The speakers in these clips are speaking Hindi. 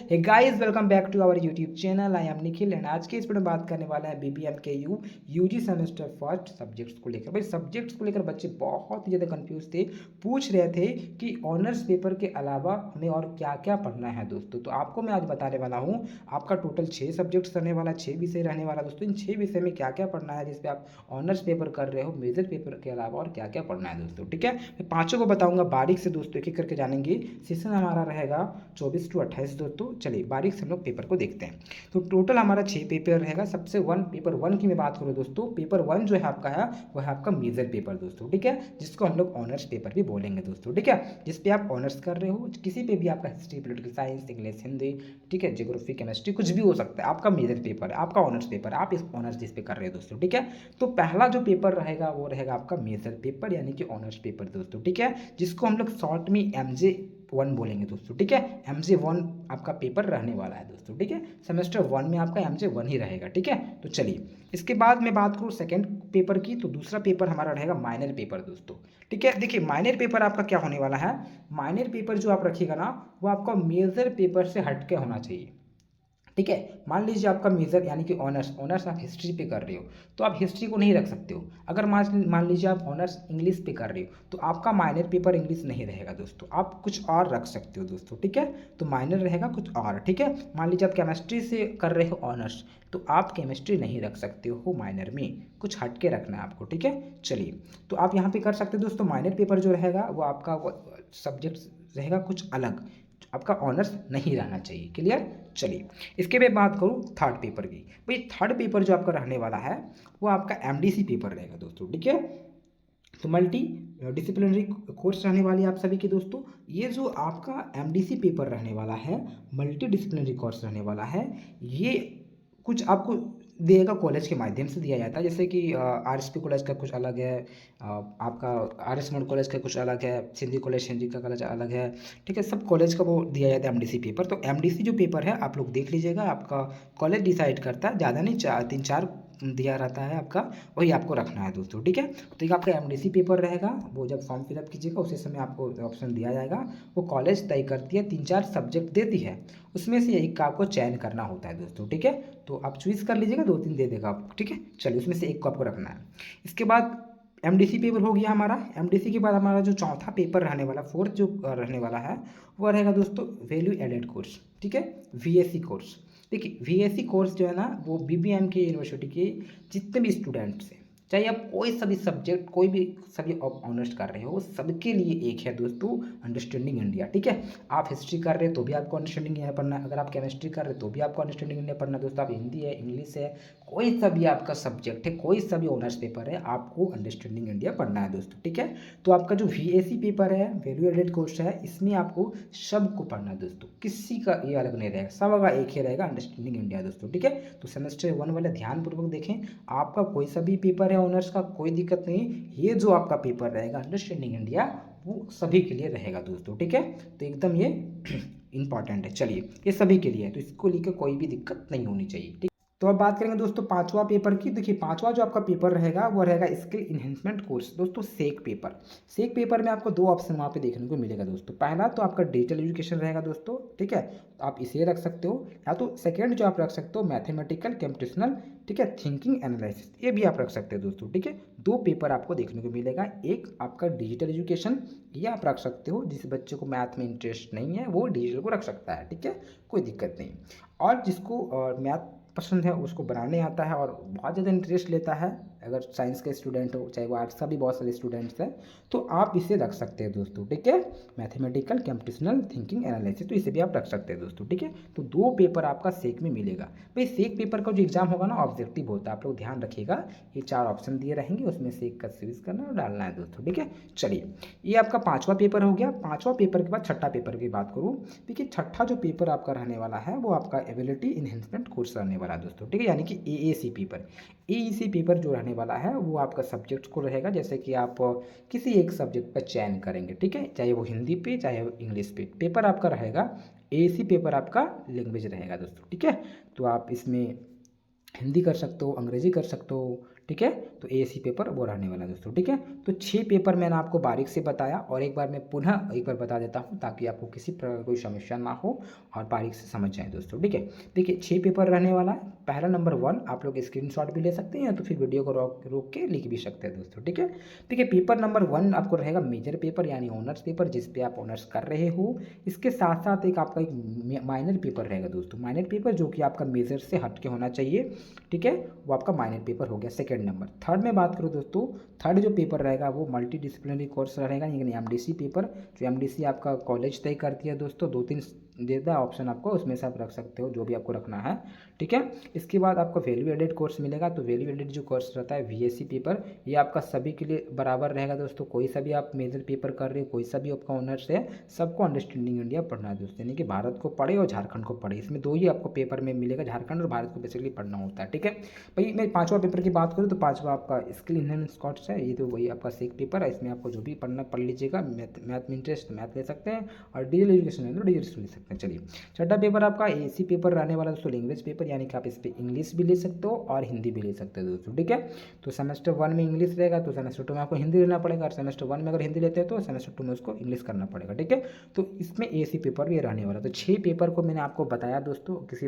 Hey guys, welcome back to our YouTube channel. I am Nikhil and आज के इस वीडियो में बात करने वाला है बीबीएम के यूजी सेमेस्टर फर्स्ट सब्जेक्ट्स को लेकर। भाई सब्जेक्ट्स को लेकर बच्चे बहुत ही ज़्यादा कंफ्यूज थे, पूछ रहे थे कि ऑनर्स पेपर के अलावा हमें और क्या क्या पढ़ना है दोस्तों। तो आपको मैं आज बताने वाला हूँ, आपका टोटल 6 सब्जेक्ट्स रहने वाला, 6 विषय रहने वाला दोस्तों। इन 6 विषय में क्या क्या पढ़ना है, जिसपे आप ऑनर्स पेपर कर रहे हो, मेजर पेपर के अलावा और क्या क्या पढ़ना है दोस्तों। ठीक है, मैं पाँचों को बताऊंगा बारीक से दोस्तों, एक एक करके जानेंगे। सेशन हमारा रहेगा 24 टू 28 दोस्तों। चलिए बारीक से हम लोग पेपर को देखते हैं। तो टोटल हमारा 6 पेपर रहेगा। सबसे पेपर वन की मैं बात करूँ दोस्तों, पेपर वन जो है आपका है वह है आपका मेजर पेपर दोस्तों। ठीक है, जिसको हम लोग ऑनर्स पेपर भी बोलेंगे दोस्तों। ठीक है, जिस पे आप ऑनर्स कर रहे हो, किसी पे भी आपका history, political science, English, Hindi, ठीक है, ज्योग्राफी, केमिस्ट्री, कुछ भी हो सकता है। आपका मेजर पेपर है, आपका ऑनर्स पेपर है, आप इस ऑनर्स जिस पे कर रहे हो दोस्तों। ठीक है, तो पहला जो पेपर रहेगा वो रहेगा आपका मेजर पेपर यानी कि ऑनर्स पेपर दोस्तों। ठीक है, जिसको हम लोग शॉर्ट में MJ1 बोलेंगे दोस्तों। ठीक है, MJ1 आपका पेपर रहने वाला है दोस्तों। ठीक है, सेमेस्टर 1 में आपका MJ1 ही रहेगा। ठीक है, तो चलिए इसके बाद मैं बात करूँ सेकेंड पेपर की, तो दूसरा पेपर हमारा रहेगा माइनर पेपर दोस्तों। ठीक है, देखिए माइनर पेपर आपका क्या होने वाला है। माइनर पेपर जो आप रखिएगा ना, वो आपका मेजर पेपर से हटके होना चाहिए। ठीक है, मान लीजिए आपका मेजर यानी कि ऑनर्स आप हिस्ट्री पे कर रहे हो, तो आप हिस्ट्री को नहीं रख सकते हो। अगर मान लीजिए आप ऑनर्स इंग्लिश पे कर रहे हो, तो आपका माइनर पेपर इंग्लिश नहीं रहेगा दोस्तों, आप कुछ और रख सकते हो दोस्तों। ठीक है, तो माइनर रहेगा कुछ और। ठीक है, मान लीजिए आप केमिस्ट्री से कर रहे हो ऑनर्स, तो आप केमिस्ट्री नहीं रख सकते हो माइनर में, कुछ हट के रखना है आपको। ठीक है, चलिए तो आप यहाँ पे कर सकते हो दोस्तों। माइनर पेपर जो रहेगा वो आपका सब्जेक्ट रहेगा कुछ अलग, आपका ऑनर्स नहीं रहना चाहिए। क्लियर, चलिए इसके बाद बात करूँ थर्ड पेपर की। भाई थर्ड पेपर जो आपका रहने वाला है वो आपका MDC पेपर रहेगा दोस्तों। ठीक है, तो मल्टी डिसिप्लिनरी कोर्स रहने वाली है आप सभी के दोस्तों। ये जो आपका MDC पेपर रहने वाला है, मल्टी डिसिप्लिनरी कोर्स रहने वाला है, ये कुछ आपको देगा कॉलेज के माध्यम से दिया जाता है। जैसे कि RSP कॉलेज का कुछ अलग है, आपका RS मोड कॉलेज का कुछ अलग है, सिंधी कॉलेज सिंधी का कॉलेज अलग है। ठीक है, सब कॉलेज का वो दिया जाता है MDC पेपर। तो MDC जो पेपर है आप लोग देख लीजिएगा, आपका कॉलेज डिसाइड करता है, ज़्यादा नहीं, 3-4 दिया रहता है आपका, वही आपको रखना है दोस्तों। ठीक है, तो एक आपका MDC पेपर रहेगा, वो जब फॉर्म फिलअप कीजिएगा उसी समय आपको ऑप्शन दिया जाएगा। वो कॉलेज तय करती है, 3-4 सब्जेक्ट देती है, उसमें से एक का आपको चयन करना होता है दोस्तों। ठीक है, तो आप चूज़ कर लीजिएगा, 2-3 दे देगा आपको। ठीक है, चलिए उसमें से एक को आपको रखना है। इसके बाद MDC पेपर हो गया हमारा। MDC के बाद हमारा जो चौथा पेपर रहने वाला, फोर्थ जो रहने वाला है, वो रहेगा दोस्तों वैल्यू एडेड कोर्स। ठीक है, VAC कोर्स। देखिए VAC कोर्स जो है ना, वो BBM के यूनिवर्सिटी के जितने भी स्टूडेंट्स हैं, चाहे आप कोई सभी सब्जेक्ट, कोई भी सभी ऑनर्स कर रहे हो, सबके लिए एक है दोस्तों, अंडरस्टैंडिंग इंडिया। ठीक है, आप हिस्ट्री कर रहे हो तो भी आपको अंडरस्टैंडिंग इंडिया पढ़ना है, अगर आप केमिस्ट्री कर रहे हो तो भी आपको अंडरस्टैंडिंग इंडिया पढ़ना है दोस्तों। आप हिंदी है, इंग्लिश है, कोई सा भी आपका सब्जेक्ट है, कोई सा भी ऑनर्स पेपर है, आपको अंडरस्टैंडिंग इंडिया पढ़ना है दोस्तों। ठीक है, तो आपका जो VAC पेपर है, वैल्यू एडेड कोर्स है, इसमें आपको सबको पढ़ना है दोस्तों, किसी का ये अलग नहीं रहेगा, सबका एक ही रहेगा, अंडरस्टैंडिंग इंडिया दोस्तों। ठीक है, तो सेमेस्टर 1 वाले ध्यानपूर्वक देखें, आपका कोई सा भी पेपर है ऑनर्स का, कोई दिक्कत नहीं, ये जो आपका पेपर रहेगा अंडरस्टैंडिंग इंडिया, वो सभी के लिए रहेगा दोस्तों। ठीक है, तो एकदम ये इंपॉर्टेंट है। चलिए ये सभी के लिए है, तो इसको लेकर कोई भी दिक्कत नहीं होनी चाहिए। ठीक, तो अब बात करेंगे दोस्तों पांचवा पेपर की। देखिए पांचवा जो आपका पेपर रहेगा वो रहेगा स्किल इन्हेंसमेंट कोर्स दोस्तों, सेक पेपर। सेक पेपर में आपको 2 ऑप्शन वहाँ पे देखने को मिलेगा दोस्तों। पहला तो आपका डिजिटल एजुकेशन रहेगा दोस्तों। ठीक है, तो आप इसे रख सकते हो, या तो सेकेंड जो आप रख सकते हो मैथमेटिकल कंप्यूटेशनल, ठीक है, थिंकिंग एनालिसिस, ये भी आप रख सकते हो दोस्तों। ठीक है, 2 पेपर आपको देखने को मिलेगा, एक आपका डिजिटल एजुकेशन, ये आप रख सकते हो, जिस बच्चे को मैथ में इंटरेस्ट नहीं है वो डिजिटल को रख सकता है। ठीक है, कोई दिक्कत नहीं। और जिसको मैथ पसंद है, उसको बनाने आता है और बहुत ज़्यादा इंटरेस्ट लेता है, अगर साइंस का स्टूडेंट हो, चाहे वो आर्ट्स का भी बहुत सारे स्टूडेंट्स हैं, तो आप इसे रख सकते हैं दोस्तों। ठीक है, मैथमेटिकल कंप्यूटेशनल थिंकिंग एनालिसिस, तो इसे भी आप रख सकते हैं दोस्तों। ठीक है, तो 2 पेपर आपका सेक में मिलेगा। भाई सेक पेपर का जो एग्जाम होगा ना, ऑब्जेक्टिव होता है, आप लोग ध्यान रखिएगा, ये 4 ऑप्शन दिए रहेंगे, उसमें से एक का चूज करना और डालना है दोस्तों। ठीक है, चलिए ये आपका 5वां पेपर हो गया। 5वां पेपर के बाद छठा पेपर की बात करूँ, देखिए छठा जो पेपर आपका रहने वाला है वो आपका एबिलिटी इन्हेंसमेंट कोर्स रहने वाला है दोस्तों। ठीक है, यानी कि AAC पेपर। AEC पेपर जो रहने वाला है वो आपका सब्जेक्ट्स को रहेगा, जैसे कि आप किसी एक सब्जेक्ट का चयन करेंगे। ठीक है, चाहे वो हिंदी पे चाहे वो इंग्लिश पे, पेपर आपका रहेगा AAC पेपर, आपका लैंग्वेज रहेगा दोस्तों। ठीक है, तो आप इसमें हिंदी कर सकते हो, अंग्रेजी कर सकते हो, ठीक है। तो एएससी पेपर वो रहने वाला है दोस्तों, ठीक है। तो 6 पेपर मैंने आपको बारीक से बताया और एक बार मैं पुनः एक बार बता देता हूँ ताकि आपको किसी प्रकार कोई समस्या ना हो और बारीक से समझ जाए दोस्तों, ठीक है। देखिए 6 पेपर रहने वाला है। पहला नंबर 1 आप लोग स्क्रीनशॉट भी ले सकते हैं या तो फिर वीडियो को रोक रोक के लिख भी सकते हैं दोस्तों, ठीक है। देखिए पेपर नंबर 1 आपको रहेगा मेजर पेपर यानी ऑनर्स पेपर, जिस पे आप ऑनर्स कर रहे हो। इसके साथ साथ एक आपका एक माइनर पेपर रहेगा दोस्तों, माइनर पेपर जो कि आपका मेजर से हट के होना चाहिए, ठीक है। वो आपका माइनर पेपर हो गया सेकंड नंबर। थर्ड में बात करूँ दोस्तों, थर्ड जो पेपर रहेगा वो मल्टी डिसिप्लिनरी कोर्स रहेगा यानी एमडीसी पेपर। जो एमडीसी आपका कॉलेज तय करती है दोस्तों, 2-3 देता है ऑप्शन आपको, उसमें से आप रख सकते हो जो भी आपको रखना है, ठीक है। इसके बाद आपको वैल्यू एडेड कोर्स मिलेगा। तो वैल्यू एडेड जो कोर्स रहता है वीएससी पेपर, ये आपका सभी के लिए बराबर रहेगा दोस्तों। कोई सा भी आप मेजर पेपर कर रहे हो, कोई सा भी आपका ऑनर्स है, सबको अंडरस्टैंडिंग इंडिया पढ़ना है दोस्तों, यानी कि भारत को पढ़े और झारखंड को पढ़े। इसमें 2 ही आपको पेपर में मिलेगा, झारखंड और भारत को बेसिकली पढ़ना होता है, ठीक है। भाई मैं 5वां पेपर की बात करूँ तो 5वां आपका स्किल इनहेंस कोर्स है। ये तो वही आपका सेक पेपर है, इसमें आपको जो भी पढ़ना पढ़ लीजिएगा। मैथ में इंटरेस्ट मैथ ले सकते हैं और डिजिटल एजुकेशन है तो डिजिटल ले सकते हैं। चलिए छठा पेपर आपका एसी पेपर रहने वाला दोस्तों, लैंग्वेज पेपर, यानी कि आप इस पर इंग्लिश भी ले सकते हो और हिंदी भी ले सकते हो दोस्तों, ठीक है। तो सेमेस्टर 1 में इंग्लिश रहेगा तो सेमेस्टर 2 में आपको हिंदी लेना पड़ेगा, और सेमेस्टर 1 में अगर हिंदी लेते हैं तो सेमेस्टर 2 में उसको इंग्लिश करना पड़ेगा, ठीक है। तो इसमें एसी पेपर भी रहने वाला। तो 6 पेपर को मैंने आपको बताया दोस्तों। किसी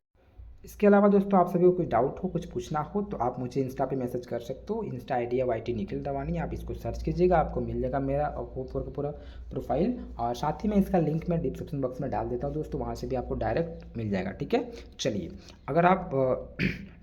इसके अलावा दोस्तों आप सभी को कोई डाउट हो, कुछ पूछना हो तो आप मुझे इंस्टा पे मैसेज कर सकते हो। इंस्टा आईडी है YT निखिल दवानी, आप इसको सर्च कीजिएगा, आपको मिल जाएगा मेरा पूरा प्रोफाइल। और साथ ही में इसका लिंक मैं डिस्क्रिप्शन बॉक्स में डाल देता हूँ दोस्तों, वहाँ से भी आपको डायरेक्ट मिल जाएगा, ठीक है। चलिए अगर आप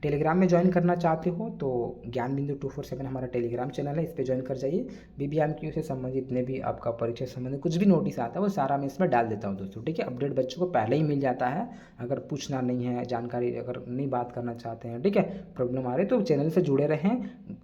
टेलीग्राम में ज्वाइन करना चाहते हो तो ज्ञान बिंदु 247 हमारा टेलीग्राम चैनल है, इस पर ज्वाइन कर जाइए। BBMQ से संबंधित जितने भी आपका परीक्षा से संबंधित कुछ भी नोटिस आता है वो सारा मैं इसमें डाल देता हूँ दोस्तों, ठीक है। अपडेट बच्चों को पहले ही मिल जाता है। अगर पूछना नहीं है, जानकारी अगर नहीं बात करना चाहते हैं, ठीक है, प्रॉब्लम आ रही है तो चैनल से जुड़े रहें।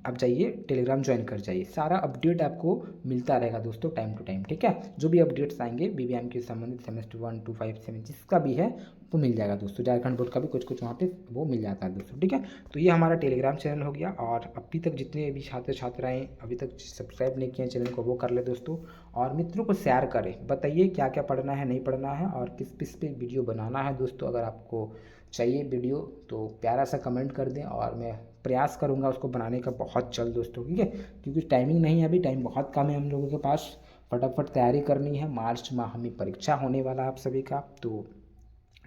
आप जाइए टेलीग्राम ज्वाइन कर जाइए, सारा अपडेट आपको मिलता रहेगा दोस्तों टाइम टू टाइम, ठीक है। जो भी अपडेट्स आएंगे BBMQ से संबंधित सेमेस्टर 1, 2, 5, 7 जिसका भी है वो मिल जाएगा दोस्तों। झारखंड बोर्ड का भी कुछ कुछ वहाँ पे वो मिल जाता है दोस्तों, ठीक है। तो ये हमारा टेलीग्राम चैनल हो गया। और अभी तक जितने भी छात्र छात्राएँ अभी तक सब्सक्राइब नहीं किए चैनल को वो कर ले दोस्तों, और मित्रों को शेयर करें। बताइए क्या क्या पढ़ना है, नहीं पढ़ना है और किस किस पे वीडियो बनाना है दोस्तों। अगर आपको चाहिए वीडियो तो प्यारा सा कमेंट कर दें और मैं प्रयास करूँगा उसको बनाने का बहुत जल्द दोस्तों, ठीक है। क्योंकि टाइमिंग नहीं है, अभी टाइम बहुत कम है हम लोगों के पास, फटाफट तैयारी करनी है। मार्च माह में परीक्षा होने वाला है आप सभी का, तो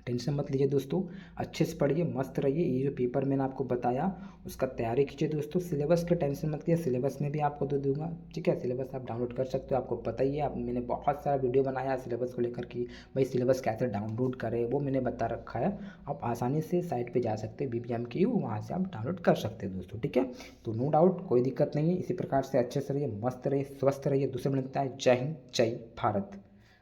टेंशन मत लीजिए दोस्तों, अच्छे से पढ़िए, मस्त रहिए। ये जो पेपर मैंने आपको बताया उसका तैयारी कीजिए दोस्तों। सिलेबस की टेंशन मत कीजिए, सिलेबस में भी आपको दे दूंगा, ठीक है। सिलेबस आप डाउनलोड कर सकते हो, आपको पता ही है। आप मैंने बहुत सारा वीडियो बनाया है सिलेबस को लेकर कि भाई सिलेबस कैसे डाउनलोड करें, वो मैंने बता रखा है। आप आसानी से साइट पर जा सकते हैं BBMQ, वहाँ से आप डाउनलोड कर सकते हैं दोस्तों, ठीक है। तो नो डाउट कोई दिक्कत नहीं है। इसी प्रकार से अच्छे से रहिए, मस्त रहिए, स्वस्थ रहिए। दूसरे मिलता है। जय हिंद, जय भारत।